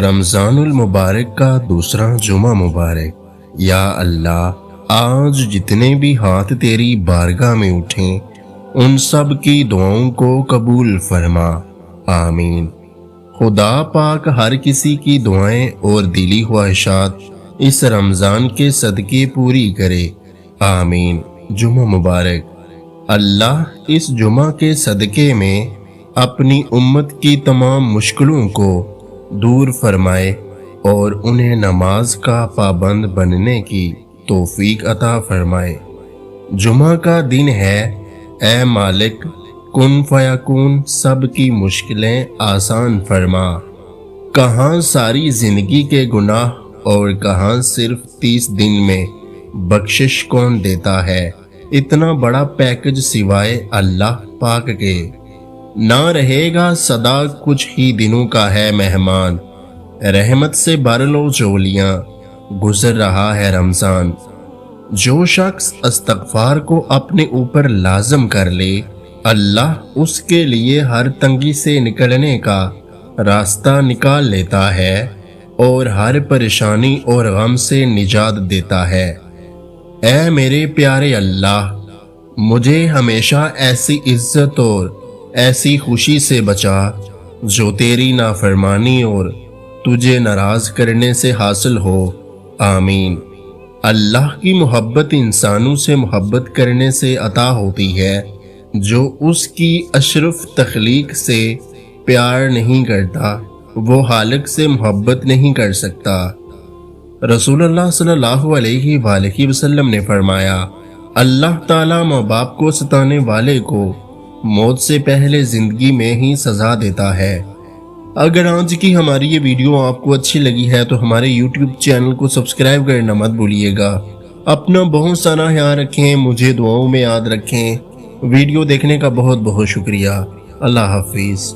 رمضان المبارک کا دوسرا جمعہ مبارک۔ یا اللہ، آج جتنے بھی ہاتھ تیری بارگاہ میں اٹھیں ان سب کی دعاؤں کو قبول فرما، آمین۔ خدا پاک ہر کسی کی دعائیں اور دلی خواہشات اس رمضان کے صدقے پوری کرے، آمین۔ جمعہ مبارک۔ اللہ اس جمعہ کے صدقے میں اپنی امت کی تمام مشکلوں کو دور فرمائے اور انہیں نماز کا پابند بننے کی توفیق عطا فرمائے۔ جمعہ کا دن ہے، اے مالک کن فیکون سب کی مشکلیں آسان فرما۔ کہاں ساری زندگی کے گناہ اور کہاں صرف 30 دن میں بخشش کون دیتا ہے؟ اتنا بڑا پیکج سوائے اللہ پاک کے نہ رہے گا، سدا کچھ ہی دنوں کا ہے مہمان۔ رحمت سے بھر لو جولیاں، گزر رہا ہے رمضان۔ جو شخص استغفار کو اپنے اوپر لازم کر لے، اللہ اس کے لیے ہر تنگی سے نکلنے کا راستہ نکال لیتا ہے اور ہر پریشانی اور غم سے نجات دیتا ہے۔ اے میرے پیارے اللہ، مجھے ہمیشہ ایسی عزت اور ایسی خوشی سے بچا جو تیری نافرمانی اور تجھے ناراض کرنے سے حاصل ہو، آمین۔ اللہ کی محبت انسانوں سے محبت کرنے سے عطا ہوتی ہے، جو اس کی اشرف تخلیق سے پیار نہیں کرتا وہ خالق سے محبت نہیں کر سکتا۔ رسول اللہ صلی اللہ علیہ وآلہ وسلم نے فرمایا، اللہ تعالیٰ ماں باپ کو ستانے والے کو موت سے پہلے زندگی میں ہی سزا دیتا ہے۔ اگر آج کی ہماری یہ ویڈیو آپ کو اچھی لگی ہے تو ہمارے یوٹیوب چینل کو سبسکرائب کرنا مت بھولیے گا۔ اپنا بہت سارا خیال رکھیں، مجھے دعاؤں میں یاد رکھیں۔ ویڈیو دیکھنے کا بہت بہت شکریہ۔ اللہ حافظ۔